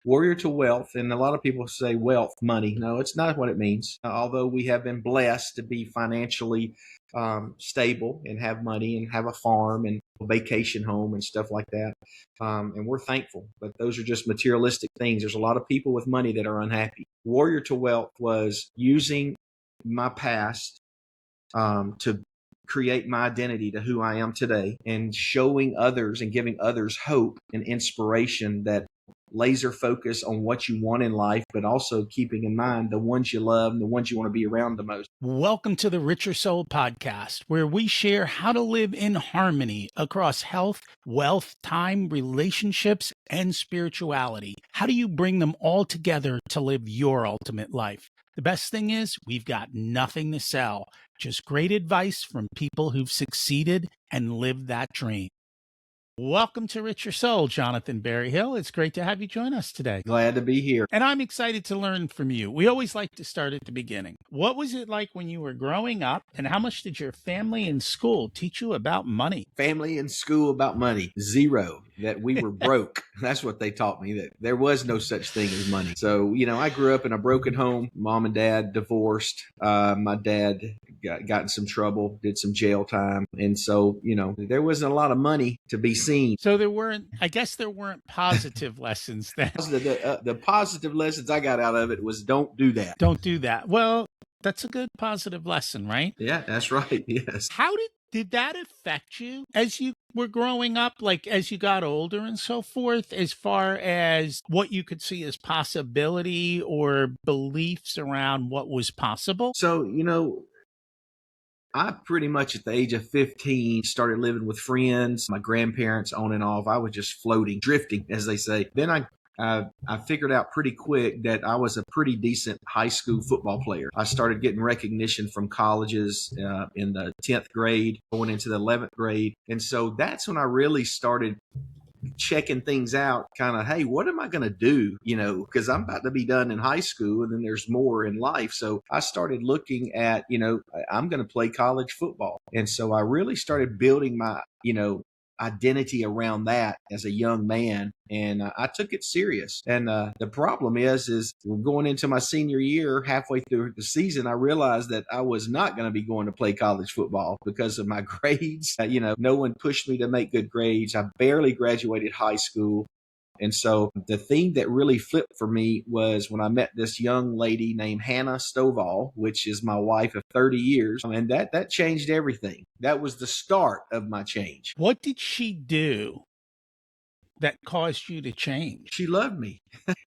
Warrior to wealth, and a lot of people say wealth, money. No, it's not what it means. Although we have been blessed to be financially stable and have money and have a farm and a vacation home and stuff like that, and we're thankful. But those are just materialistic things. There's a lot of people with money that are unhappy. Warrior to wealth was using my past to create my identity to who I am today, and showing others and giving others hope and inspiration that laser focus on what you want in life, but also keeping in mind the ones you love and the ones you want to be around the most. Welcome to the Richer Soul Podcast, where we share how to live in harmony across health, wealth, time, relationships, and spirituality. How do you bring them all together to live your ultimate life? The best thing is we've got nothing to sell, just great advice from people who've succeeded and lived that dream. Welcome to Richer Soul, Jonathan Berryhill. It's great to have you join us today. Glad to be here. And I'm excited to learn from you. We always like to start at the beginning. What was it like when you were growing up, and how much did your family and school teach you about money? Family and school about money, zero. That we were broke. That's what they taught me, that there was no such thing as money. So, I grew up in a broken home. Mom and dad divorced. My dad got in some trouble, did some jail time. And so, there wasn't a lot of money to be seen. So there weren't positive lessons then. The positive lessons I got out of it was don't do that. Don't do that. Well, that's a good positive lesson, right? Yeah, that's right. Yes. How did that affect you as you were growing up, like as you got older and so forth, as far as what you could see as possibility or beliefs around what was possible? So, I pretty much at the age of 15 started living with friends, my grandparents on and off. I was just floating, drifting, as they say. Then I figured out pretty quick that I was a pretty decent high school football player. I started getting recognition from colleges in the 10th grade, going into the 11th grade. And so that's when I really started checking things out, kind of, hey, what am I going to do? Because I'm about to be done in high school and then there's more in life. So I started looking at, I'm going to play college football. And so I really started building my, identity around that as a young man. And I took it serious. And the problem is we're going into my senior year, halfway through the season, I realized that I was not going to be going to play college football because of my grades. No one pushed me to make good grades. I barely graduated high school. And so the thing that really flipped for me was when I met this young lady named Hannah Stovall, which is my wife of 30 years. And that changed everything. That was the start of my change. What did she do that caused you to change? She loved me.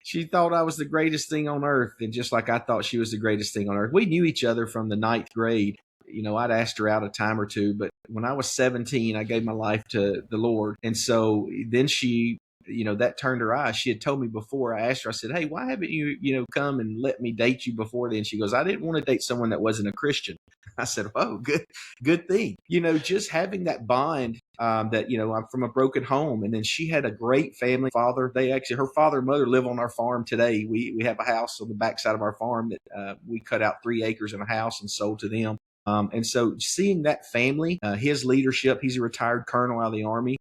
She thought I was the greatest thing on earth. And just like I thought she was the greatest thing on earth. We knew each other from the 9th grade. I'd asked her out a time or two, but when I was 17, I gave my life to the Lord. And so then she, that turned her eyes. She had told me before. I asked her, I said, hey, why haven't you, come and let me date you before then? She goes, I didn't want to date someone that wasn't a Christian. I said, oh, good thing. Just having that bond that, I'm from a broken home. And then she had a great family father. Her father and mother live on our farm today. We have a house on the backside of our farm that we cut out 3 acres and a house and sold to them. And so seeing that family, his leadership, he's a retired colonel out of the Army.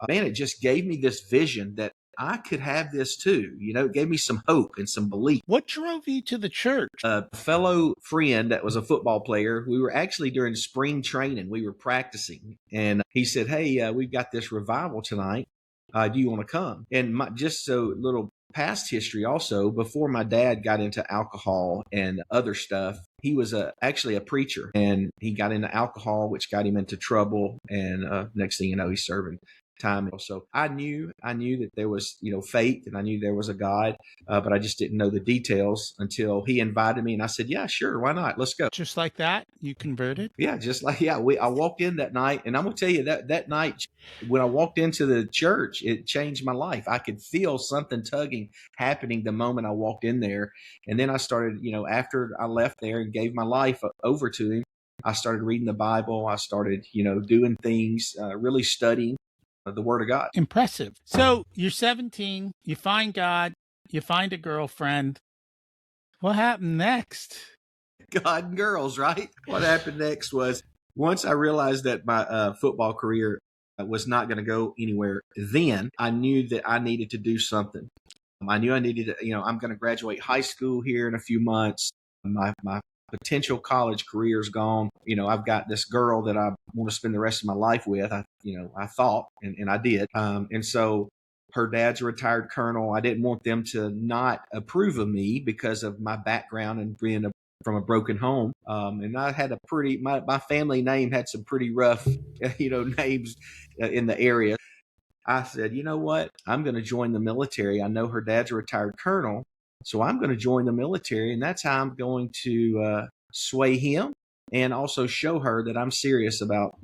Man, it just gave me this vision that I could have this too. It gave me some hope and some belief. What drove you to the church? A fellow friend that was a football player, we were actually during spring training, we were practicing. And he said, hey, we've got this revival tonight. Do you want to come? And just so little past history also, before my dad got into alcohol and other stuff, he was actually a preacher, and he got into alcohol, which got him into trouble. And next thing you know, he's serving time. So I knew that there was, faith, and I knew there was a God, but I just didn't know the details until he invited me, and I said, yeah, sure. Why not? Let's go. Just like that, you converted? Yeah. I walked in that night, and I'm going to tell you that night when I walked into the church, it changed my life. I could feel something tugging happening the moment I walked in there. And then I started, after I left there and gave my life over to him, I started reading the Bible. I started, doing things, really studying the Word of God. Impressive. So you're 17, you find God, you find a girlfriend. What happened next? God and girls, right? What happened next was, once I realized that my football career was not going to go anywhere, then I knew that I needed to do something. I knew I needed to, I'm going to graduate high school here in a few months. My potential college career is gone. I've got this girl that I want to spend the rest of my life with. I thought, and I did. And so her dad's a retired colonel. I didn't want them to not approve of me because of my background and being from a broken home. And I had my family name had some pretty rough, names in the area. I said, you know what? I'm going to join the military. I know her dad's a retired colonel, so I'm going to join the military, and that's how I'm going to sway him and also show her that I'm serious about,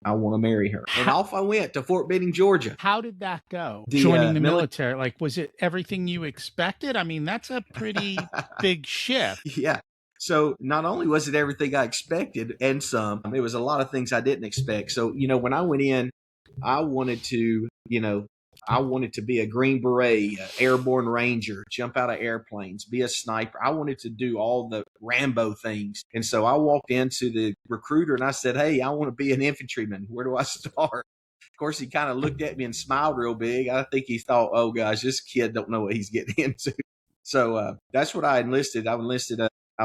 I want to marry her. And off I went to Fort Benning, Georgia. How did that go? Joining the military, like, was it everything you expected? I mean, that's a pretty big shift. Yeah. So not only was it everything I expected and some, it was a lot of things I didn't expect. So, when I went in, I wanted to be a Green Beret, airborne ranger, jump out of airplanes, be a sniper. I wanted to do all the Rambo things. And so I walked into the recruiter and I said, hey, I want to be an infantryman. Where do I start? Of course, he kind of looked at me and smiled real big. I think he thought, oh, gosh, this kid don't know what he's getting into. So that's what I enlisted. I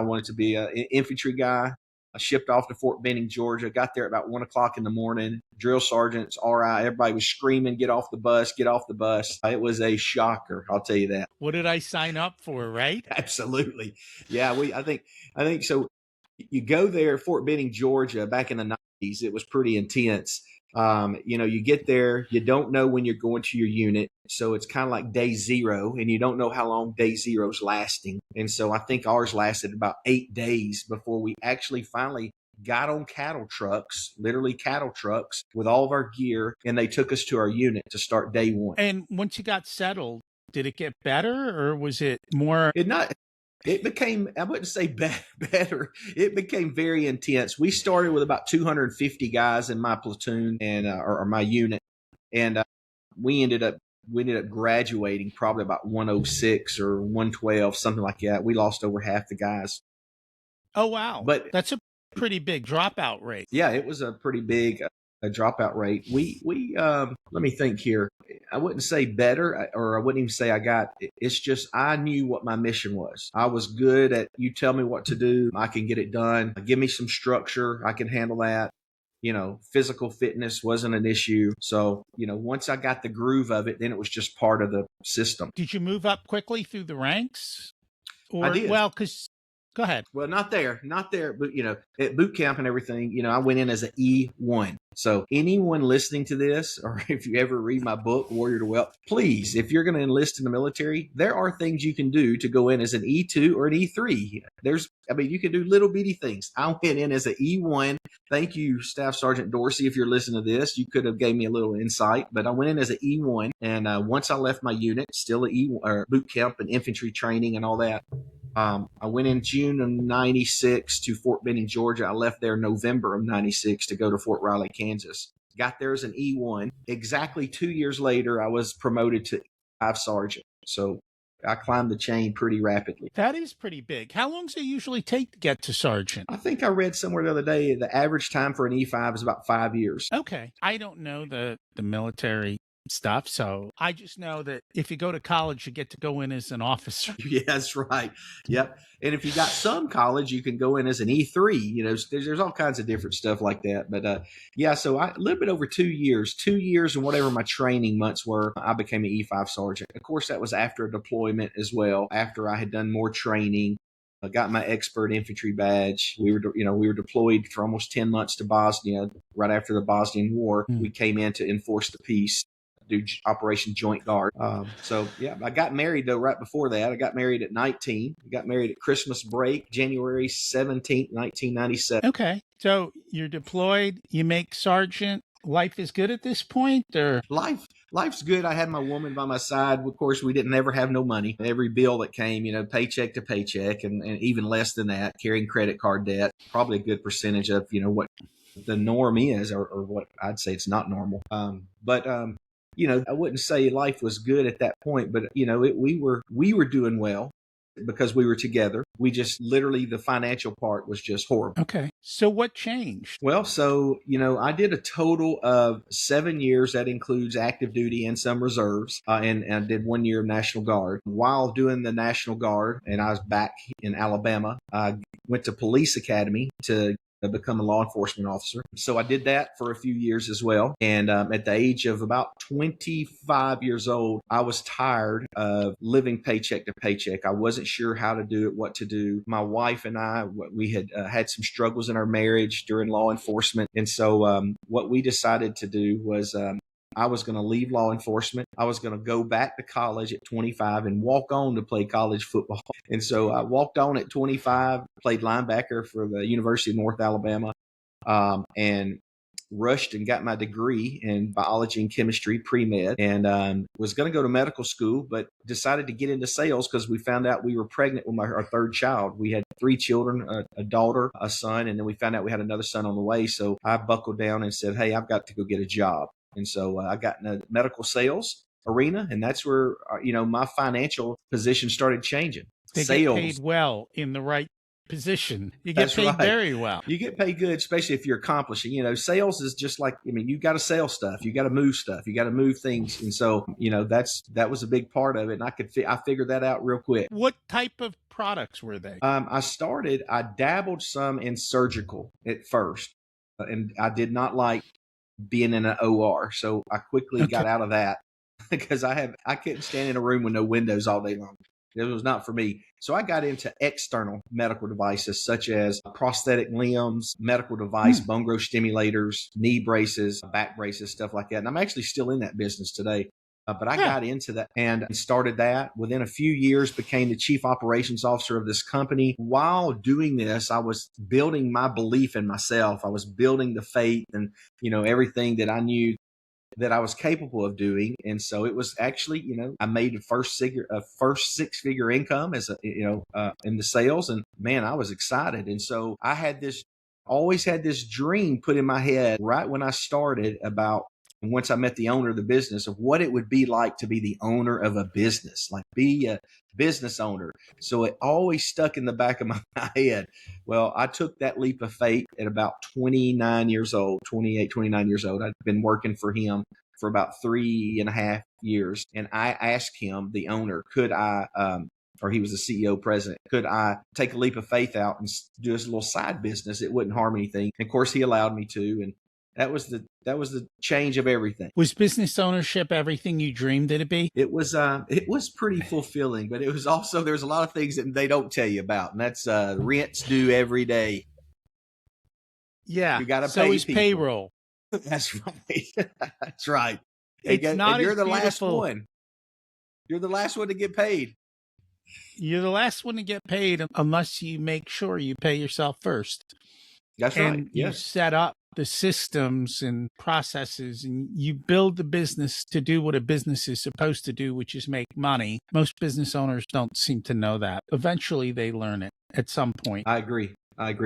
wanted to be an infantry guy. I shipped off to Fort Benning, Georgia, got there at about 1:00 in the morning. Drill sergeants, all right. Everybody was screaming, get off the bus, get off the bus. It was a shocker, I'll tell you that. What did I sign up for, right? Absolutely. Yeah, I think so. You go there, Fort Benning, Georgia, back in the 90s, it was pretty intense. You get there, you don't know when you're going to your unit. So it's kind of like day zero, and you don't know how long day zero's lasting. And so I think ours lasted about 8 days before we actually finally got on cattle trucks, literally cattle trucks, with all of our gear, and they took us to our unit to start day one. And once you got settled, did it get better, or was it more? It became, I wouldn't say better. It became very intense. We started with about 250 guys in my platoon and or my unit, and we ended up graduating probably about 106 or 112, something like that. We lost over half the guys. Oh wow! But that's a pretty big dropout rate. Yeah, it was a pretty big dropout rate. We let me think here. I wouldn't say better, or I wouldn't even say it's just I knew what my mission was. I was good at, you tell me what to do, I can get it done. Give me some structure, I can handle that. Physical fitness wasn't an issue. So, once I got the groove of it, then it was just part of the system. Did you move up quickly through the ranks? I did. Well, because go ahead. Well, not there, but at boot camp and everything, I went in as an E1. So anyone listening to this, or if you ever read my book, Warrior to Wealth, please, if you're going to enlist in the military, there are things you can do to go in as an E2 or an E3. You can do little bitty things. I went in as an E1. Thank you, Staff Sergeant Dorsey. If you're listening to this, you could have gave me a little insight, but I went in as an E1. And once I left my unit, still at boot camp and infantry training and all that. I went in June of 96 to Fort Benning, Georgia. I left there November of 96 to go to Fort Riley, Kansas. Got there as an E1. Exactly 2 years later, I was promoted to E5 sergeant. So I climbed the chain pretty rapidly. That is pretty big. How long does it usually take to get to sergeant? I think I read somewhere the other day the average time for an E5 is about 5 years. Okay. I don't know the military stuff, so I just know that if you go to college, you get to go in as an officer. Yeah, that's right. Yep. And if you got some college, you can go in as an E3. There's all kinds of different stuff like that. But so a little bit over 2 years, and whatever my training months were, I became an E5 sergeant. Of course, that was after a deployment as well. After I had done more training, I got my expert infantry badge. We were deployed for almost 10 months to Bosnia. Right after the Bosnian War, we came in to enforce the peace, do Operation Joint Guard. I got married though right before that. I got married at 19. I got married at Christmas break, January 17th, 1997. Okay. So you're deployed, you make sergeant. Life is good at this point, or? Life's good. I had my woman by my side. Of course, we didn't ever have no money. Every bill that came, paycheck to paycheck, and even less than that, carrying credit card debt, probably a good percentage of, what the norm is, or what I'd say it's not normal. I wouldn't say life was good at that point, but we were doing well. because we were together. We just literally, the financial part was just horrible. Okay. So what changed? Well, so, I did a total of 7 years. That includes active duty and some reserves. And I did 1 year of National Guard. While doing the National Guard, and I was back in Alabama, I went to police academy to become a law enforcement officer. So I did that for a few years as well. And at the age of about 25 years old, I was tired of living paycheck to paycheck. I wasn't sure how to do it, what to do. My wife and I, we had had some struggles in our marriage during law enforcement. And so what we decided to do was I was going to leave law enforcement. I was going to go back to college at 25 and walk on to play college football. And so I walked on at 25, played linebacker for the University of North Alabama, and rushed and got my degree in biology and chemistry, pre-med, and was going to go to medical school, but decided to get into sales because we found out we were pregnant with our third child. We had 3 children, a daughter, a son, and then we found out we had another son on the way. So I buckled down and said, hey, I've got to go get a job. And so I got in the medical sales arena, and that's where, my financial position started changing. They Sales. get paid well in the right position. You get That's paid right. very well. You get paid good, especially if you're accomplishing. Sales is just like, you got to sell stuff. You got to move stuff. You got to move things. And so, that was a big part of it. And I figured that out real quick. What type of products were they? I dabbled some in surgical at first, and I did not like being in an OR. So I quickly got out of that because I couldn't stand in a room with no windows all day long. It was not for me. So I got into external medical devices such as prosthetic limbs, medical device, bone growth stimulators, knee braces, back braces, stuff like that. And I'm actually still in that business today. But I got into that and started that. Within a few years, became the chief operations officer of this company. While doing this, I was building my belief in myself. I was building the faith and, everything that I knew that I was capable of doing. And so it was actually, I made a first 6-figure income as in the sales. And man, I was excited. And so I always had this dream put in my head right when I started about, and once I met the owner of the business, of what it would be like to be the owner of a business, like be a business owner. So it always stuck in the back of my head. Well, I took that leap of faith at about 29 years old. I'd been working for him for about 3.5 years. And I asked him, the owner, could I, or he was the CEO president, could I take a leap of faith out and do this little side business? It wouldn't harm anything. And of course, he allowed me to. And that was the change of everything. Was business ownership everything you dreamed it'd be? It was pretty fulfilling, but it was also, there's a lot of things that they don't tell you about, and that's rent's due every day. Yeah. You got to so pay is people. payroll. That's right. That's right. It's not you're as the beautiful. last one. You're the last one to get paid. You're the last one to get paid unless you make sure you pay yourself first. That's right. And you set up the systems and processes, and you build the business to do what a business is supposed to do, which is make money. Most business owners don't seem to know that. Eventually, they learn it at some point. I agree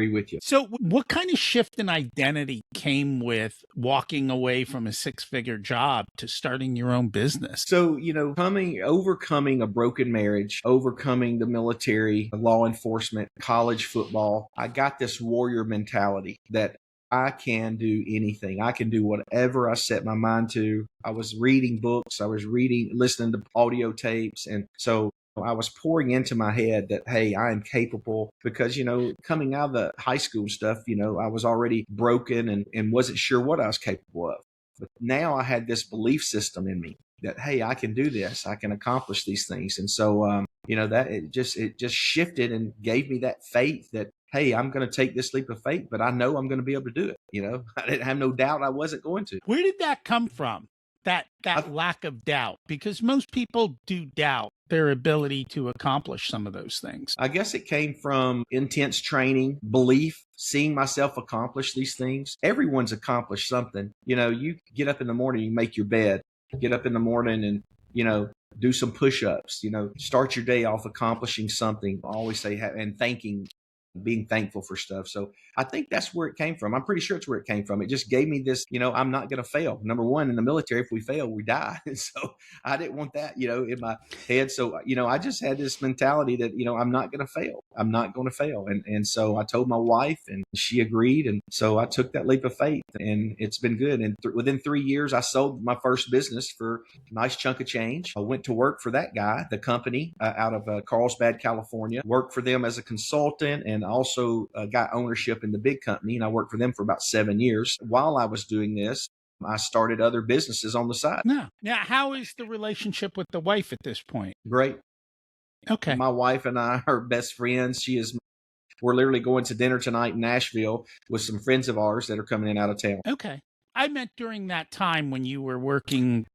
with you. So what kind of shift in identity came with walking away from a 6-figure job to starting your own business? So, overcoming a broken marriage, overcoming the military, law enforcement, college football, I got this warrior mentality that I can do anything. I can do whatever I set my mind to. I was reading books. I was listening to audio tapes. And so I was pouring into my head that, hey, I am capable, because, coming out of the high school stuff, I was already broken and wasn't sure what I was capable of. But now I had this belief system in me that, hey, I can do this. I can accomplish these things. And so, that it just shifted and gave me that faith that, hey, I'm going to take this leap of faith, but I know I'm going to be able to do it. I didn't have no doubt I wasn't going to. Where did that come from? That lack of doubt? Because most people do doubt their ability to accomplish some of those things. I guess it came from intense training, belief, seeing myself accomplish these things. Everyone's accomplished something. You get up in the morning, you make your bed, get up in the morning and, do some push-ups, start your day off accomplishing something. I always say, and thanking being thankful for stuff. So I think that's where it came from. I'm pretty sure it's where it came from. It just gave me this, I'm not going to fail. Number one, in the military, if we fail, we die. And so I didn't want that, in my head. So, I just had this mentality that, I'm not going to fail. I'm not going to fail. And so I told my wife and she agreed. And so I took that leap of faith and it's been good. And within 3 years, I sold my first business for a nice chunk of change. I went to work for that guy, the company out of Carlsbad, California, worked for them as a consultant and also got ownership in the big company. And I worked for them for about 7 years. While I was doing this, I started other businesses on the side. Now, how is the relationship with the wife at this point? Great. Okay. My wife and I are best friends. We're literally going to dinner tonight in Nashville with some friends of ours that are coming in out of town. Okay. I meant during that time when you were working.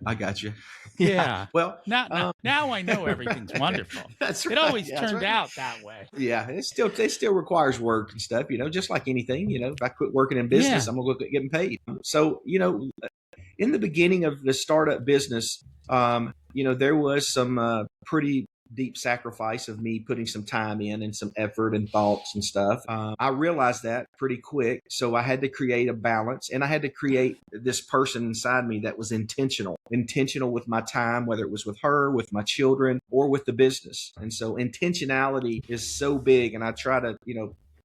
I got you. Yeah. Well, now I know everything's wonderful. That's right. It always turned out that way. Yeah. It still requires work and stuff, just like anything, if I quit working in business, I'm going to look at getting paid. So, in the beginning of the startup business, there was some pretty deep sacrifice of me putting some time in and some effort and thoughts and stuff. I realized that pretty quick. So I had to create a balance and I had to create this person inside me that was intentional with my time, whether it was with her, with my children, or with the business. And so intentionality is so big. And I try to,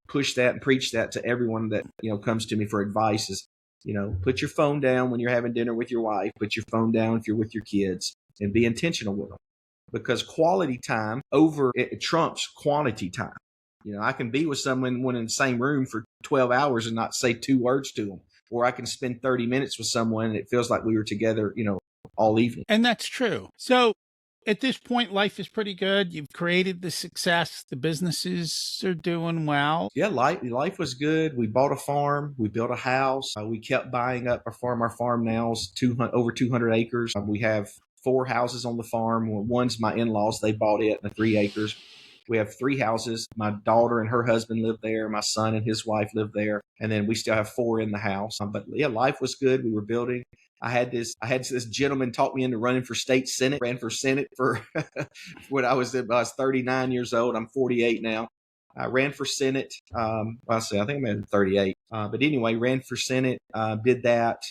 push that and preach that to everyone that, comes to me for advice is, put your phone down when you're having dinner with your wife, put your phone down if you're with your kids and be intentional with them. Because quality time it trumps quantity time. I can be with someone when in the same room for 12 hours and not say 2 words to them, or I can spend 30 minutes with someone and it feels like we were together, all evening. And that's true. So at this point, life is pretty good. You've created the success. The businesses are doing well. Yeah, life was good. We bought a farm. We built a house. We kept buying up our farm. Our farm now is over 200 acres. We have 4 houses on the farm. One's my in-laws. They bought it, 3 acres. We have 3 houses. My daughter and her husband live there. My son and his wife live there. And then we still have 4 in the house. But yeah, life was good. We were building. I had this gentleman talk me into running for state senate, ran for senate for when I was 39 years old. I'm 48 now. I ran for Senate. I think I'm at 38. But anyway, ran for Senate, did that,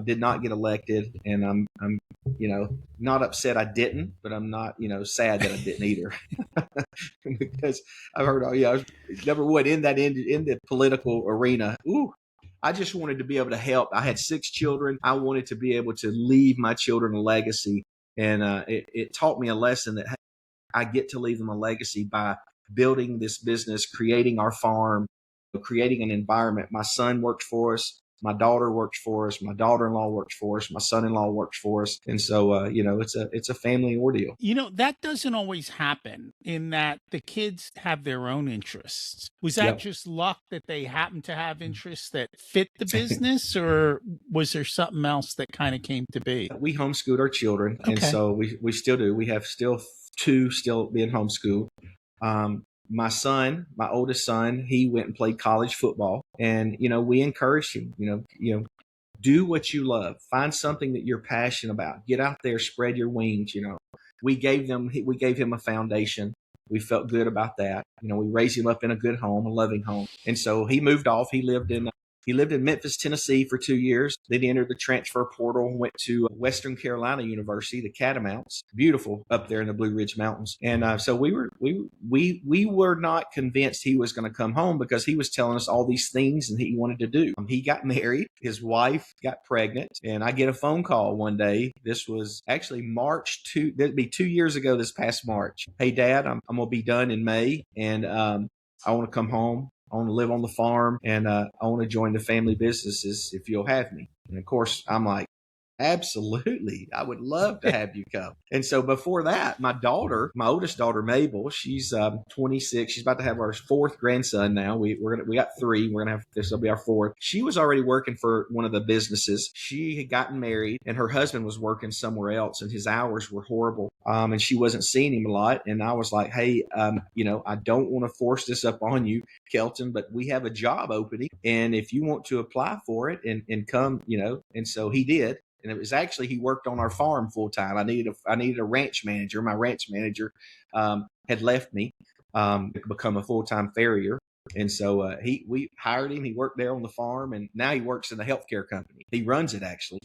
did not get elected. And I'm not upset I didn't, but I'm not, sad that I didn't either. Because I've heard, number one, in the political arena, I just wanted to be able to help. I had 6 children. I wanted to be able to leave my children a legacy. And it taught me a lesson that I get to leave them a legacy by building this business, creating our farm, creating an environment. My son worked for us. My daughter works for us. My daughter-in-law works for us. My son-in-law works for us. And so, it's a family ordeal. That doesn't always happen in that the kids have their own interests. Was that just luck that they happen to have interests that fit the business, or was there something else that kind of came to be? We homeschooled our children. Okay. And so we still do. We have still 2 still being homeschooled. My son, my oldest son, he went and played college football, and we encouraged him. Do what you love. Find something that you're passionate about. Get out there, spread your wings. We gave him a foundation. We felt good about that. We raised him up in a good home, a loving home, and so he moved off. He lived in Memphis, Tennessee for 2 years. Then he entered the transfer portal and went to Western Carolina University, the Catamounts. Beautiful up there in the Blue Ridge Mountains. And so we were not convinced he was going to come home because he was telling us all these things and he wanted to do. He got married. His wife got pregnant. And I get a phone call one day. This was actually March 2. That'd be 2 years ago this past March. Hey, Dad, I'm going to be done in May. And I want to come home. I want to live on the farm, and I want to join the family businesses if you'll have me. And of course, I'm like, absolutely. I would love to have you come. And so before that, my oldest daughter, Mabel, she's 26. She's about to have our 4th grandson now. We got 3. We're going to have, this will be our 4th. She was already working for one of the businesses. She had gotten married and her husband was working somewhere else and his hours were horrible. And she wasn't seeing him a lot. And I was like, hey, I don't want to force this up on you, Kelton, but we have a job opening. And if you want to apply for it and come, and so he did. And it was actually, he worked on our farm full time. I needed a ranch manager. My ranch manager had left me. become a full-time farrier. And so we hired him. He worked there on the farm, and now he works in a healthcare company. He runs it actually.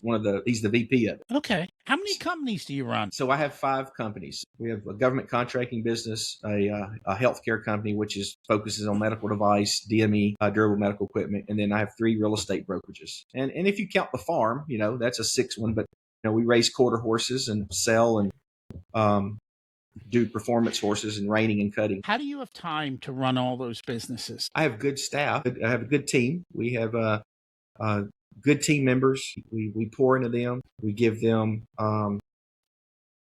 He's the VP of it. Okay. How many companies do you run? So I have 5 companies. We have a government contracting business, a healthcare company, which focuses on medical device, DME, durable medical equipment, and then I have 3 real estate brokerages. And if you count the farm, that's a 6th one. But we raise quarter horses and sell and do performance horses and reining and cutting. How do you have time to run all those businesses? I have good staff. I have a good team. We have good team members. We pour into them. We give them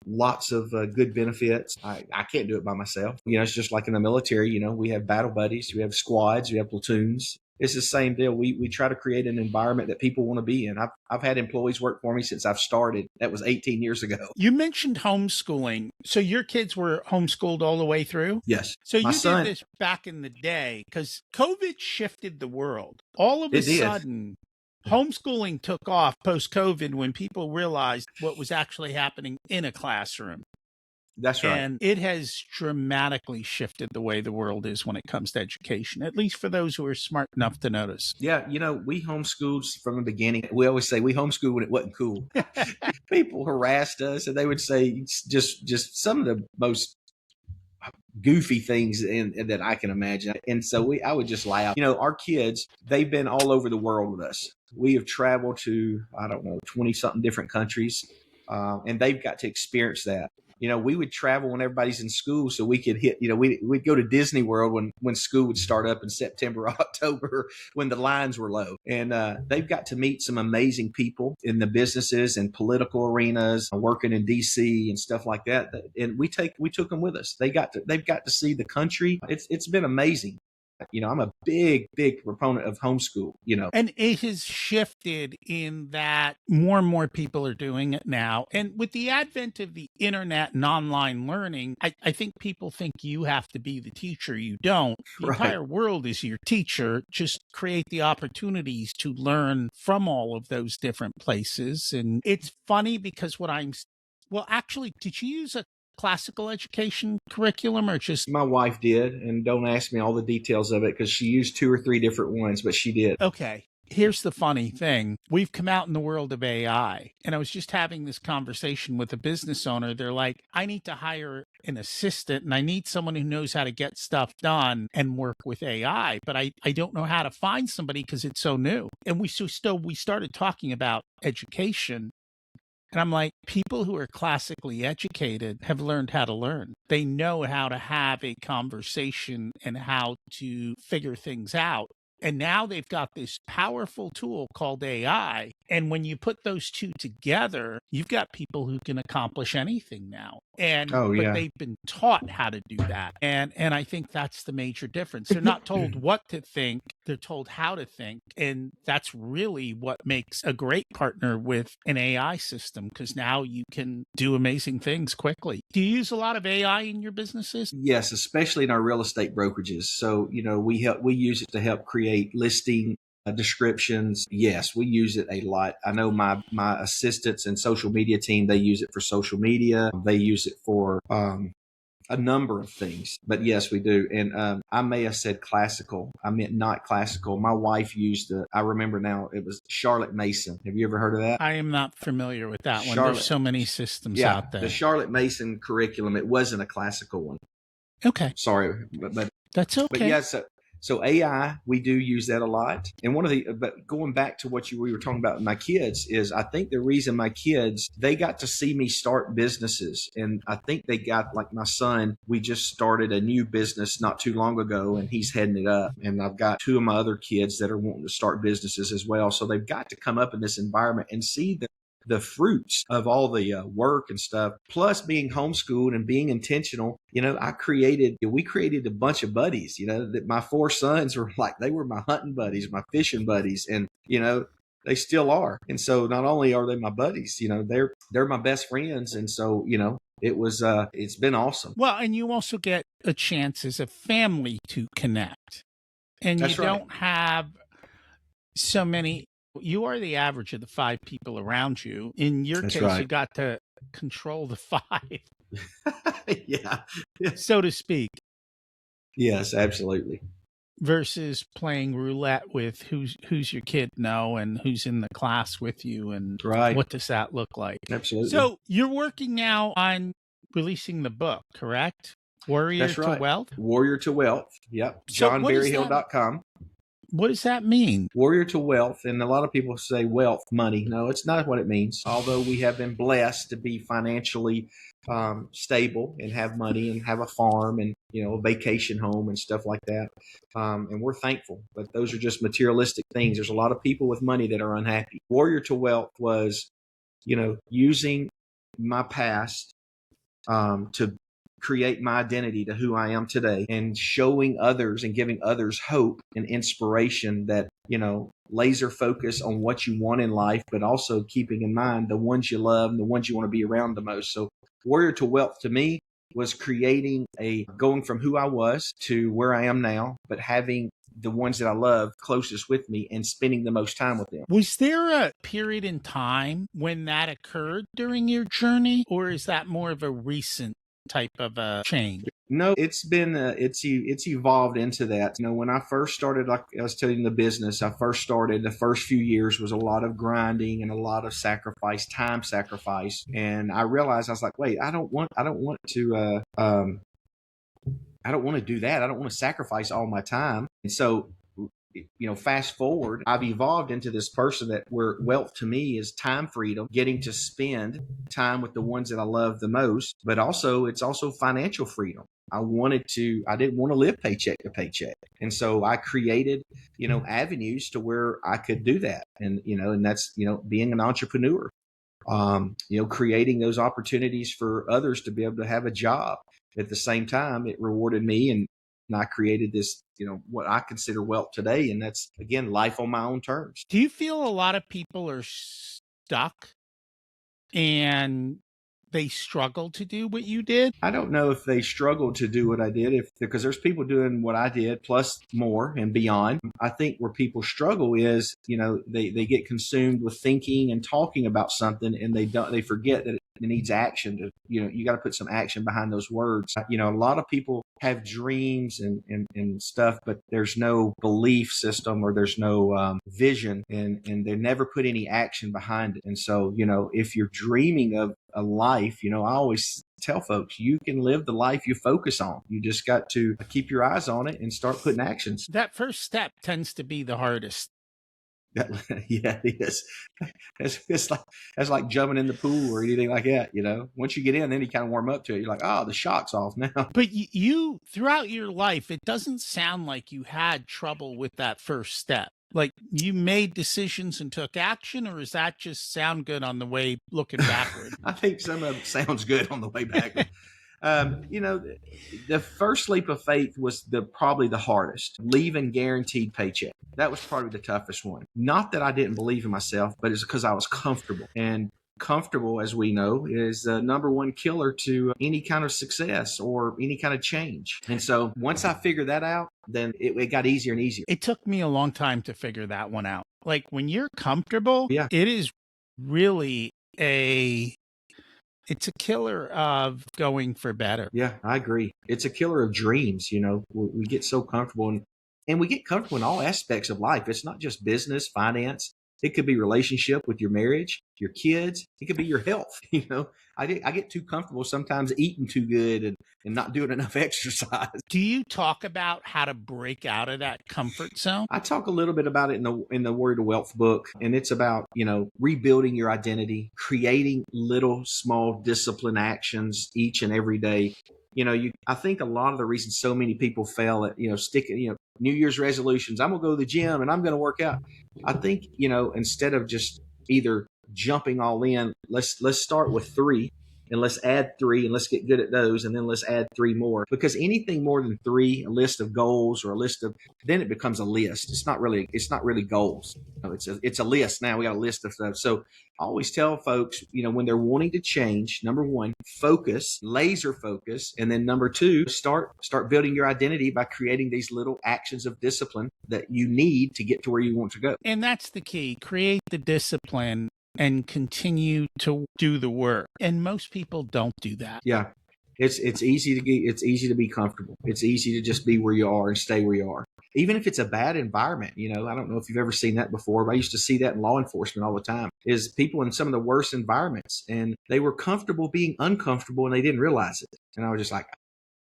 lots of good benefits. I can't do it by myself. It's just like in the military. We have battle buddies. We have squads. We have platoons. It's the same deal. We try to create an environment that people want to be in. I've had employees work for me since I've started. That was 18 years ago. You mentioned homeschooling. So your kids were homeschooled all the way through? Yes. So you did this back in the day because COVID shifted the world. All of a sudden, homeschooling took off post-COVID when people realized what was actually happening in a classroom. That's right. And it has dramatically shifted the way the world is when it comes to education, at least for those who are smart enough to notice. Yeah, we homeschooled from the beginning. We always say we homeschooled when it wasn't cool. People harassed us, and they would say just some of the most goofy things that I can imagine. And so I would just laugh. Our kids, they've been all over the world with us. We have traveled to, 20-something different countries, and they've got to experience that. We would travel when everybody's in school so we could hit, we'd go to Disney World when school would start up in September, October, when the lines were low. And they've got to meet some amazing people in the businesses and political arenas, working in DC and stuff like that. And we took them with us. They've got to see the country. It's been amazing. I'm a big proponent of homeschool, And it has shifted in that more and more people are doing it now. And with the advent of the internet and online learning, I think people think you have to be the teacher. You don't. The entire world is your teacher. Just create the opportunities to learn from all of those different places. And it's funny because actually, did you use a classical education curriculum or just? My wife did, and don't ask me all the details of it because she used 2 or 3 different ones, but she did. Okay. Here's the funny thing. We've come out in the world of AI, and I was just having this conversation with a business owner. They're like, I need to hire an assistant, and I need someone who knows how to get stuff done and work with AI, but I don't know how to find somebody because it's so new. And we started talking about education. And I'm like, people who are classically educated have learned how to learn. They know how to have a conversation and how to figure things out. And now they've got this powerful tool called AI. And when you put those two together, you've got people who can accomplish anything now. But they've been taught how to do that. And I think that's the major difference. They're not told what to think, they're told how to think. And that's really what makes a great partner with an AI system, because now you can do amazing things quickly. Do you use a lot of AI in your businesses? Yes, especially in our real estate brokerages. So, we use it to help create listing descriptions. Yes, we use it a lot. I know my assistants and social media team, they use it for social media. They use it for a number of things. But yes, we do. And I may have said classical. I meant not classical. My wife used I remember now, it was Charlotte Mason. Have you ever heard of that? I am not familiar with that one. There's so many systems out there. The Charlotte Mason curriculum, it wasn't a classical one. Okay. Sorry, but that's okay. But yes, so AI, we do use that a lot. And but going back to what we were talking about with my kids is, I think the reason my kids, they got to see me start businesses. And I think they got, like my son, we just started a new business not too long ago, and he's heading it up. And I've got 2 of my other kids that are wanting to start businesses as well. So they've got to come up in this environment and see the fruits of all the work and stuff, plus being homeschooled and being intentional. We created a bunch of buddies, that my 4 sons were like, they were my hunting buddies, my fishing buddies. And, they still are. And so not only are they my buddies, they're my best friends. And so, it's been awesome. Well, and you also get a chance as a family to connect, and you don't have so many. You are the average of the 5 people around you. In your case, you got to control the 5, yeah, so to speak. Yes, absolutely. versus playing roulette with who's your kid know and who's in the class with you and Right. what does that look like. Absolutely. So you're working now on releasing the book, correct? Warrior That's to right. Wealth. Warrior to Wealth. Yep. So JohnBerryhill.com. what does that mean? Warrior to Wealth. And a lot of people say wealth, money. No, it's not what it means. Although we have been blessed to be financially stable and have money and have a farm and, a vacation home and stuff like that. And we're thankful, but those are just materialistic things. There's a lot of people with money that are unhappy. Warrior to Wealth was, using my past to create my identity to who I am today and showing others and giving others hope and inspiration that, laser focus on what you want in life, but also keeping in mind the ones you love and the ones you want to be around the most. So Warrior to Wealth to me was going from who I was to where I am now, but having the ones that I love closest with me and spending the most time with them. Was there a period in time when that occurred during your journey, or is that more of a recent type of a change? No, it's been it's evolved into that. When I first started, like I was telling you, the business, the first few years was a lot of grinding and a lot of time sacrifice, and I realized I was like, wait, I don't want to do that. I don't want to sacrifice all my time. And so, fast forward, I've evolved into this person where wealth to me is time freedom, getting to spend time with the ones that I love the most, but it's also financial freedom. I didn't want to live paycheck to paycheck. And so I created, avenues to where I could do that. And that's, being an entrepreneur, creating those opportunities for others to be able to have a job. At the same time, it rewarded me, and I created this, what I consider wealth today. And that's, again, life on my own terms. Do you feel a lot of people are stuck and they struggle to do what you did? I don't know if they struggled to do what I did, because there's people doing what I did plus more and beyond. I think where people struggle is, they get consumed with thinking and talking about something, and they forget that it needs action. You got to put some action behind those words. A lot of people have dreams and stuff, but there's no belief system, or there's no vision, and they never put any action behind it. And so, if you're dreaming of a life, I always tell folks, you can live the life you focus on. You just got to keep your eyes on it and start putting actions. That first step tends to be the hardest. Yeah, it is. It's like jumping in the pool or anything like that. Once you get in, then you kind of warm up to it. You're like, oh, the shock's off now. But you throughout your life, it doesn't sound like you had trouble with that first step. Like you made decisions and took action, or does that just sound good on the way looking backward? I think some of it sounds good on the way backward. The first leap of faith was probably the hardest. Leaving guaranteed paycheck. That was probably the toughest one. Not that I didn't believe in myself, but it's because I was comfortable. And comfortable, as we know, is the number one killer to any kind of success or any kind of change. And so once I figured that out, then it got easier and easier. It took me a long time to figure that one out. Like when you're comfortable, yeah, it is really it's a killer of going for better. Yeah, I agree. It's a killer of dreams. We get so comfortable, and we get comfortable in all aspects of life. It's not just business, finance. It could be relationship with your marriage, your kids. It could be your health. I get too comfortable sometimes eating too good and not doing enough exercise. Do you talk about how to break out of that comfort zone? I talk a little bit about it in the Warrior to Wealth book, and it's about, rebuilding your identity, creating little small discipline actions each and every day. I think a lot of the reasons so many people fail at, sticking, New Year's resolutions, I'm going to go to the gym and I'm going to work out. I think, instead of just either jumping all in, let's start with 3 and let's add 3 and let's get good at those. And then let's add 3 more, because anything more than 3, a list of goals or then it becomes a list. It's not really goals. It's a list. Now we got a list of stuff. So I always tell folks, when they're wanting to change, number 1, focus, laser focus. And then number 2, start building your identity by creating these little actions of discipline that you need to get to where you want to go. And that's the key. Create the discipline and continue to do the work. And most people don't do that. Yeah. It's easy to be comfortable. It's easy to just be where you are and stay where you are. Even if it's a bad environment, I don't know if you've ever seen that before, but I used to see that in law enforcement all the time, is people in some of the worst environments, and they were comfortable being uncomfortable and they didn't realize it. And I was just like,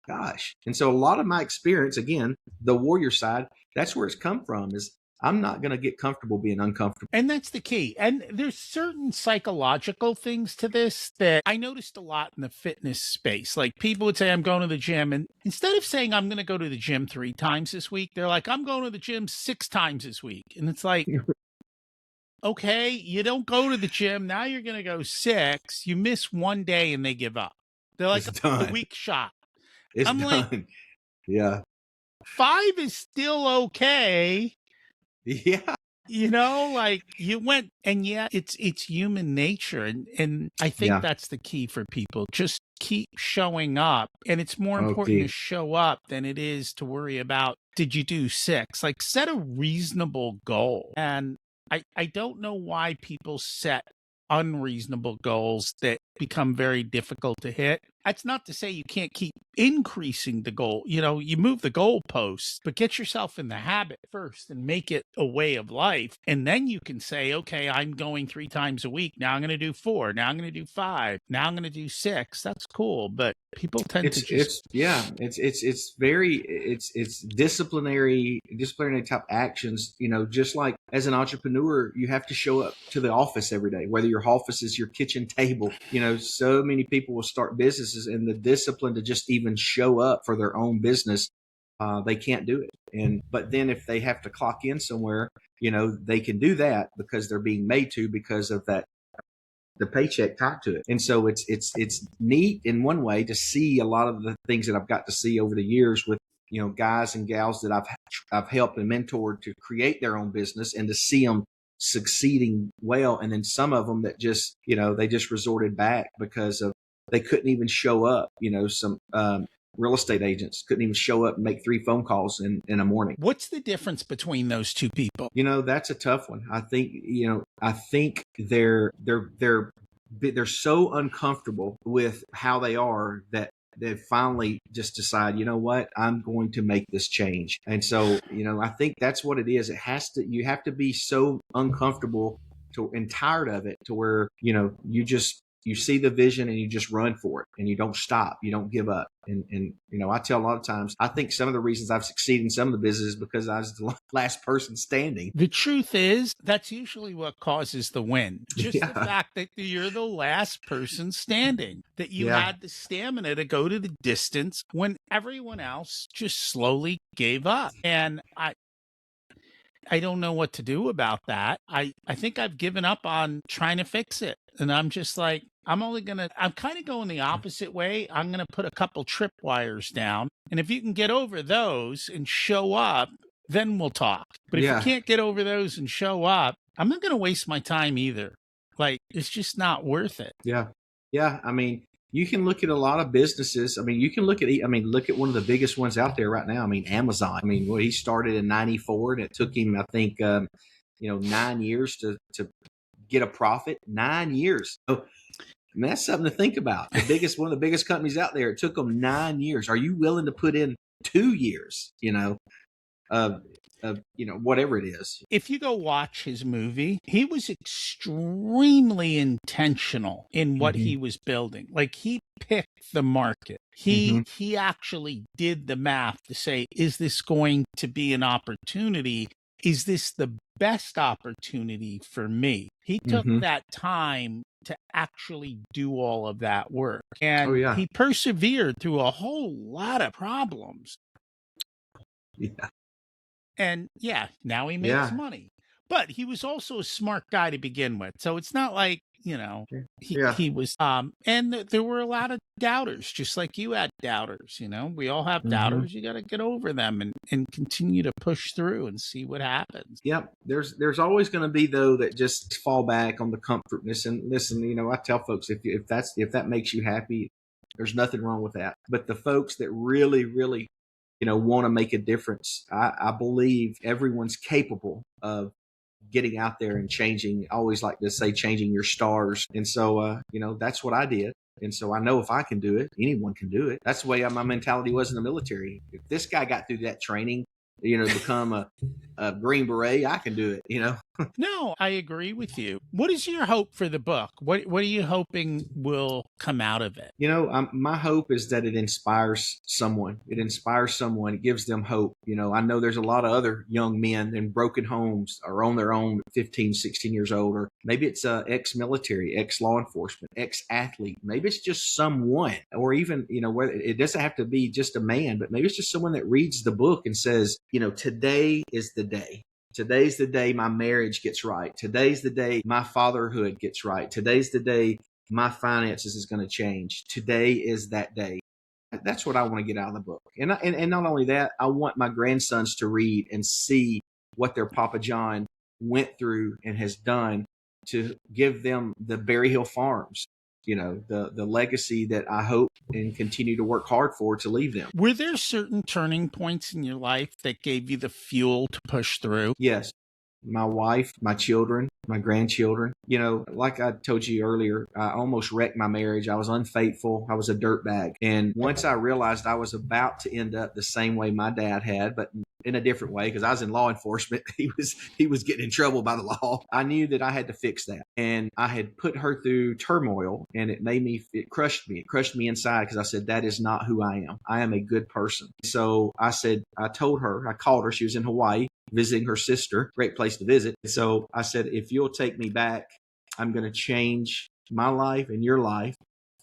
gosh. And so a lot of my experience, again, the warrior side, that's where it's come from, is I'm not going to get comfortable being uncomfortable. And that's the key. And there's certain psychological things to this that I noticed a lot in the fitness space. Like people would say, I'm going to the gym. And instead of saying, I'm going to go to the gym 3 times this week, they're like, I'm going to the gym 6 times this week. And it's like, okay, you don't go to the gym. Now you're going to go 6. You miss 1 day and they give up. They're like, It's done. the week shot. I'm done. Like, yeah. 5 is still okay. Yeah. Like you went, and yet it's human nature. And I think that's the key for people. Just keep showing up. And it's more important to show up than it is to worry about, did you do 6? Like set a reasonable goal. And I don't know why people set unreasonable goals that become very difficult to hit. That's not to say you can't keep increasing the goal. You move the goalposts, but get yourself in the habit first and make it a way of life. And then you can say, okay, I'm going 3 times a week. Now I'm going to do 4. Now I'm going to do 5. Now I'm going to do 6. That's cool. But people tend to just. It's disciplinary type actions, just like as an entrepreneur, you have to show up to the office every day, whether your office is your kitchen table. So many people will start businesses, and the discipline to just even show up for their own business, they can't do it. But then if they have to clock in somewhere, they can do that because they're being made to, because of that, the paycheck tied to it. And so it's neat in one way to see a lot of the things that I've got to see over the years with, guys and gals that I've helped and mentored to create their own business, and to see them succeeding well. And then some of them that just, they just resorted back because of, they couldn't even show up. Some real estate agents couldn't even show up and make 3 phone calls in a morning. What's the difference between those 2 people? That's a tough one. I think they're so uncomfortable with how they are that they finally just decide, you know what, I'm going to make this change. And so, I think that's what it is. You have to be so uncomfortable and tired of it to where, you see the vision and you just run for it, and you don't stop. You don't give up. And I tell a lot of times, I think some of the reasons I've succeeded in some of the businesses because I was the last person standing. The truth is, that's usually what causes the win. Just the fact that you're the last person standing, that you had the stamina to go to the distance when everyone else just slowly gave up. And I don't know what to do about that. I think I've given up on trying to fix it. And I'm just like, I'm kind of going the opposite way. I'm going to put a couple tripwires down. And if you can get over those and show up, then we'll talk. But if you can't get over those and show up, I'm not going to waste my time either. Like, it's just not worth it. Yeah. Yeah. I mean, you can look at a lot of businesses. I mean, look at one of the biggest ones out there right now. I mean, Amazon. I mean, he started in 94, and it took him, I think, 9 years to get a profit. 9 years. So, that's something to think about. One of the biggest companies out there. It took them 9 years. Are you willing to put in 2 years? Whatever it is. If you go watch his movie, he was extremely intentional in what he was building. Like, he picked the market. He actually did the math to say, is this going to be an opportunity? Is this the best opportunity for me? He took that time to actually do all of that work. And he persevered through a whole lot of problems. Yeah. And now he makes money. But he was also a smart guy to begin with. So it's not like, he was, and there were a lot of doubters, just like you had doubters, we all have doubters. You got to get over them and continue to push through and see what happens. Yep. There's always going to be, though, that just fall back on the comfortness. And listen, I tell folks, if that makes you happy, there's nothing wrong with that. But the folks that really, really, want to make a difference, I believe everyone's capable of getting out there and changing. I always like to say changing your stars. And so, that's what I did. And so I know if I can do it, anyone can do it. That's the way my mentality was in the military. If this guy got through that training, become a Green Beret, I can do it. No, I agree with you. What is your hope for the book? What are you hoping will come out of it? My hope is that it inspires someone. It inspires someone. It gives them hope. I know there's a lot of other young men in broken homes or on their own, 15, 16 years old, or maybe it's ex-military, ex-law enforcement, ex-athlete. Maybe it's just someone, or even, whether it doesn't have to be just a man, but maybe it's just someone that reads the book and says, today is the day. Today's the day my marriage gets right. Today's the day my fatherhood gets right. Today's the day my finances is going to change. Today is that day. That's what I want to get out of the book. And not only that, I want my grandsons to read and see what their Papa John went through and has done to give them the Berryhill farms, the legacy that I hope and continue to work hard for to leave them. Were there certain turning points in your life that gave you the fuel to push through? Yes. My wife, my children, my grandchildren. Like I told you earlier, I almost wrecked my marriage. I was unfaithful. I was a dirtbag. And once I realized I was about to end up the same way my dad had, but in a different way, because I was in law enforcement, he was getting in trouble by the law. I knew that I had to fix that. And I had put her through turmoil, and it crushed me. It crushed me inside, because I said, that is not who I am. I am a good person. So I called her, she was in Hawaii visiting her sister, great place to visit. So I said, if you'll take me back, I'm going to change my life and your life,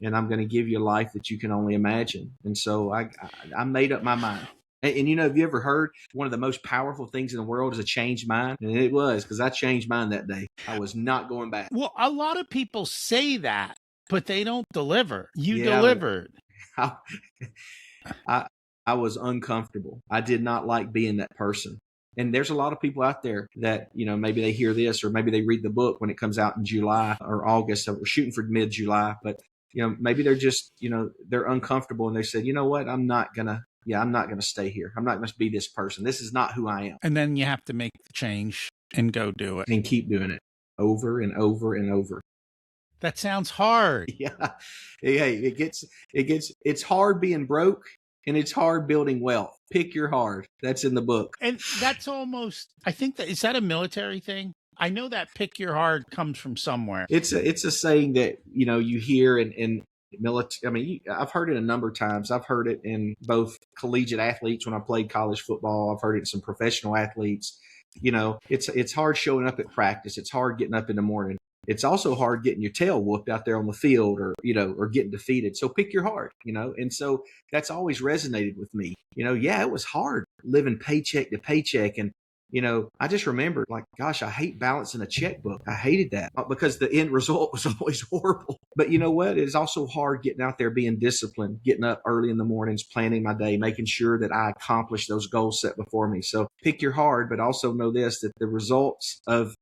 and I'm going to give you a life that you can only imagine. And so I made up my mind. And have you ever heard one of the most powerful things in the world is a changed mind? And it was, because I changed mine that day. I was not going back. Well, a lot of people say that, but they don't deliver. You delivered. I was uncomfortable. I did not like being that person. And there's a lot of people out there that, maybe they hear this, or maybe they read the book when it comes out in July or August. So we're shooting for mid-July, but, maybe they're just, they're uncomfortable, and they said, you know what, I'm not going to stay here. I'm not going to be this person. This is not who I am. And then you have to make the change and go do it. And keep doing it over and over and over. That sounds hard. Yeah. Hey, it's hard being broke, and it's hard building wealth. Pick your hard. That's in the book. And that's almost, I think is that a military thing? I know that pick your hard comes from somewhere. It's a saying that, you hear in military. I mean, I've heard it a number of times. I've heard it in both collegiate athletes when I played college football. I've heard it in some professional athletes. It's hard showing up at practice. It's hard getting up in the morning. It's also hard getting your tail whooped out there on the field, or getting defeated. So pick your heart, and so that's always resonated with me. Yeah, it was hard living paycheck to paycheck. And, I just remember, like, gosh, I hate balancing a checkbook. I hated that because the end result was always horrible. But you know what? It's also hard getting out there, being disciplined, getting up early in the mornings, planning my day, making sure that I accomplish those goals set before me. So pick your hard, but also know this, that the results of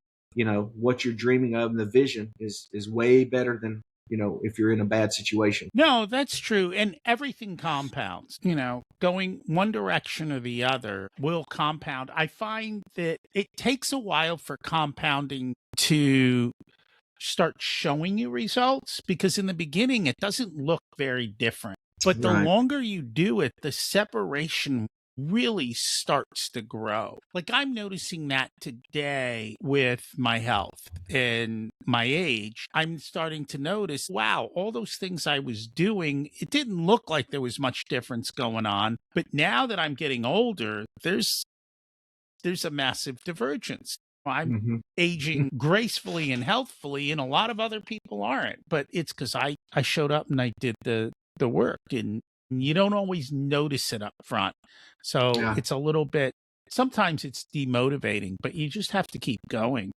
what you're dreaming of and the vision is way better than, if you're in a bad situation. No, that's true. And everything compounds, going one direction or the other will compound. I find that it takes a while for compounding to start showing you results, because in the beginning, it doesn't look very different. But the longer you do it, the separation really starts to grow. Like, I'm noticing that today with my health and my age. I'm starting to notice, wow, all those things I was doing, it didn't look like there was much difference going on. But now that I'm getting older, there's a massive divergence. I'm aging gracefully and healthfully, and a lot of other people aren't. But it's because I showed up and I did the work, and you don't always notice it up front. So It's a little bit, sometimes it's demotivating, but you just have to keep going.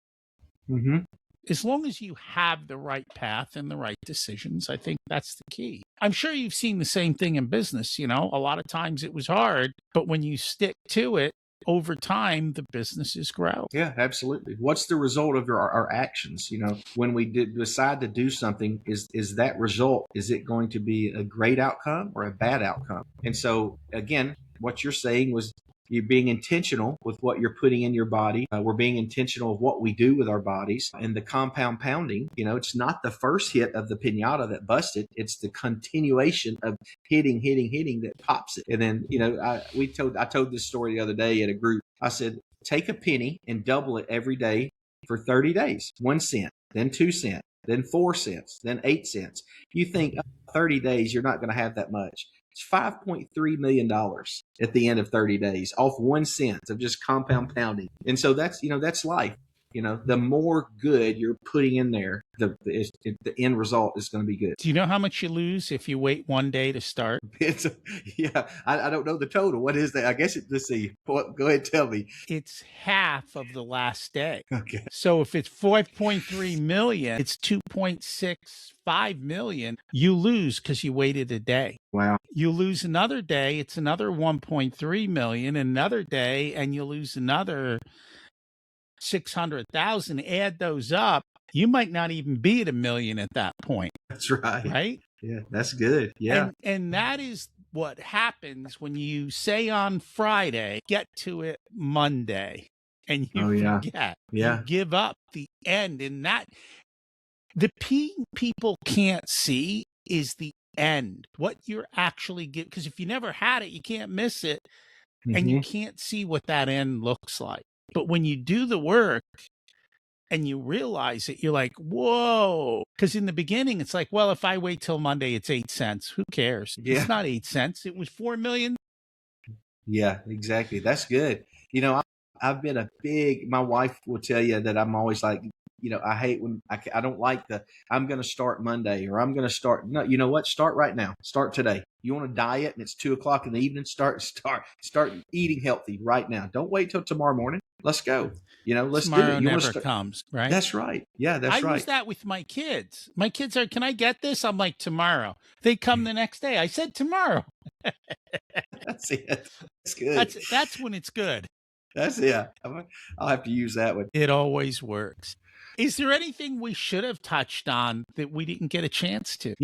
As long as you have the right path and the right decisions, I think that's the key. I'm sure you've seen the same thing in business. A lot of times it was hard, but when you stick to it, over time, the businesses grow. Yeah, absolutely. What's the result of our actions? When we decide to do something, is that result, is it going to be a great outcome or a bad outcome? And so, again, what you're saying was You're being intentional with what you're putting in your body. We're being intentional of what we do with our bodies. And the compound pounding, it's not the first hit of the pinata that busted. It's the continuation of hitting that pops it. And then, I told this story the other day at a group. I said, take a penny and double it every day for 30 days. 1 cent, then 2 cents, then 4 cents, then 8 cents. You think 30 days, you're not going to have that much. It's $5.3 million at the end of 30 days off 1 cent of just compound pounding. And so that's life. The more good you're putting in there, the end result is going to be good. Do you know how much you lose if you wait 1 day to start? I don't know the total. What is that? I guess let's see. Go ahead and tell me. It's half of the last day. Okay. So if it's 5.3 million, it's 2.65 million. You lose because you waited a day. Wow. You lose another day, it's another 1.3 million, another day, and you lose another 600,000. Add those up, you might not even be at 1 million at that point. That's right. Right? Yeah, that's good. Yeah. And that is what happens when you say on Friday, get to it Monday, and you forget. Yeah. You give up the end. And that, the people can't see is the end, what you're actually getting. Because if you never had it, you can't miss it. And you can't see what that end looks like. But when you do the work and you realize it, you're like, whoa. Because in the beginning, it's like, well, if I wait till Monday, it's 8 cents. Who cares? Yeah. It's not 8 cents. It was 4 million. Yeah, exactly. That's good. I've been my wife will tell you that I'm always like, I hate when I don't like I'm going to start Monday or I'm going to start. No, you know what? Start right now. Start today. You want to diet and it's 2:00 in the evening. Start eating healthy right now. Don't wait till tomorrow morning. Let's go. Let's Tomorrow do it. never comes, right? That's right. Yeah, that's right. I use that with my kids. My kids are, can I get this? I'm like, tomorrow. They come the next day. I said tomorrow. That's it. That's good. That's when it's good. That's it. I'll have to use that one. It always works. Is there anything we should have touched on that we didn't get a chance to?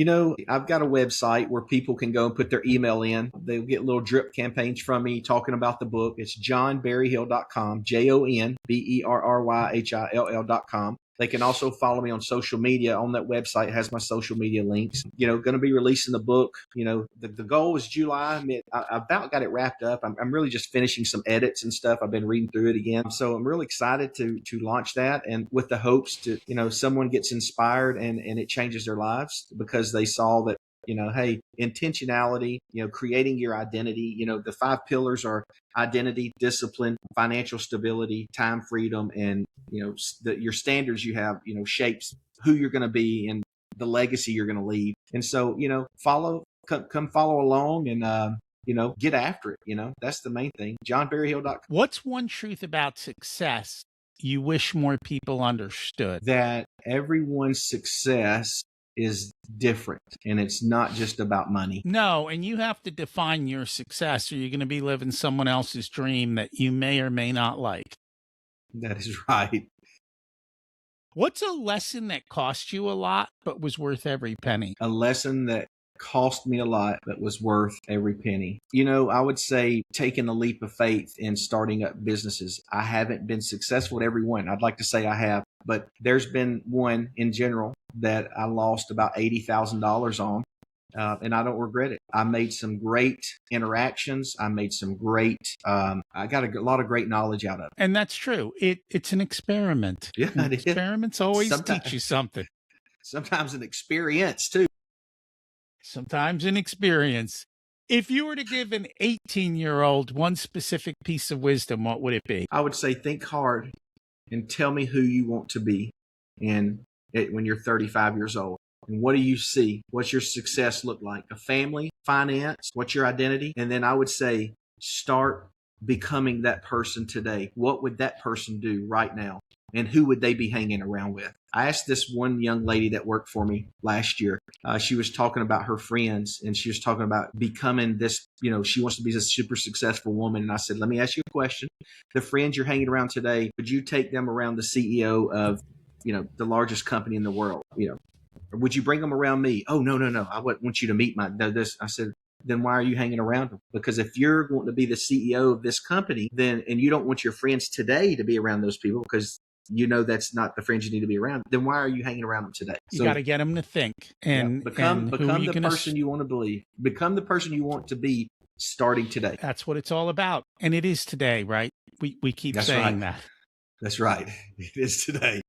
I've got a website where people can go and put their email in. They'll get little drip campaigns from me talking about the book. It's johnberryhill.com, JONBERRYHILL.com. They can also follow me on social media. On that website, it has my social media links. Going to be releasing the book. The goal is July. I about got it wrapped up. I'm really just finishing some edits and stuff. I've been reading through it again. So I'm really excited to launch that, and with the hopes to, someone gets inspired and it changes their lives because they saw that, hey, intentionality, creating your identity, the 5 pillars are identity, discipline, financial stability, time freedom, and, your standards you have, shapes who you're going to be and the legacy you're going to leave. And so, come follow along and, get after it. That's the main thing. JohnBerryhill.com. What's one truth about success you wish more people understood? That everyone's success is different and it's not just about money. No, and you have to define your success or you're going to be living someone else's dream that you may or may not like. That is right. What's a lesson that cost you a lot but was worth every penny? A lesson that cost me a lot but was worth every penny. I would say taking a leap of faith in starting up businesses. I haven't been successful at every one. I'd like to say I have, but there's been one in general that I lost about $80,000 on. And I don't regret it. I made some great interactions. I made some great, I got a lot of great knowledge out of it. And that's true. It's an experiment. Yeah, experiments always teach you something. Sometimes an experience too. Sometimes an experience. If you were to give an 18-year-old one specific piece of wisdom, what would it be? I would say think hard and tell me who you want to be when you're 35 years old. And what do you see? What's your success look like? A family, finance, what's your identity? And then I would say, start becoming that person today. What would that person do right now? And who would they be hanging around with? I asked this one young lady that worked for me last year. She was talking about her friends and she was talking about becoming this, she wants to be a super successful woman. And I said, let me ask you a question. The friends you're hanging around today, would you take them around the CEO of, the largest company in the world? Or would you bring them around me? Oh, no. I wouldn't want you to meet this. I said, then why are you hanging around them? Because if you're going to be the CEO of this company, then, and you don't want your friends today to be around those people because you know that's not the friends you need to be around, then why are you hanging around them today? You got to get them to think. And become who are you the person you want to believe. Become the person you want to be starting today. That's what it's all about. And it is today, right? We keep saying that. That's right. It is today.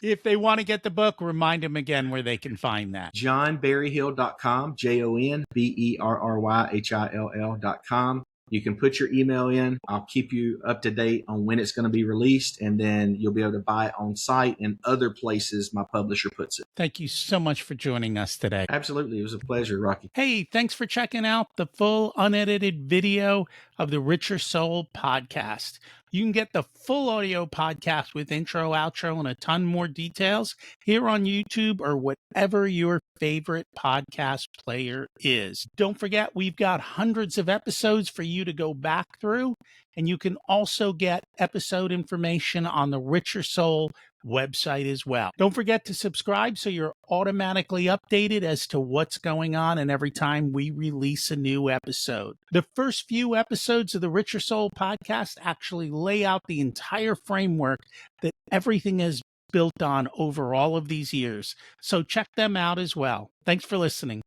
If they want to get the book, remind them again where they can find that. JohnBerryhill.com, JohnBerryhill.com. You can put your email in. I'll keep you up to date on when it's going to be released, and then you'll be able to buy it on site and other places my publisher puts it. Thank you so much for joining us today. Absolutely. It was a pleasure, Rocky. Hey, thanks for checking out the full unedited video of the Richer Soul podcast. You can get the full audio podcast with intro, outro, and a ton more details here on YouTube or whatever your favorite podcast player is. Don't forget, we've got hundreds of episodes for you to go back through, and you can also get episode information on the Richer Soul website as well. Don't forget to subscribe so you're automatically updated as to what's going on and every time we release a new episode. The first few episodes of the Richer Soul podcast actually lay out the entire framework that everything is built on over all of these years. So check them out as well. Thanks for listening.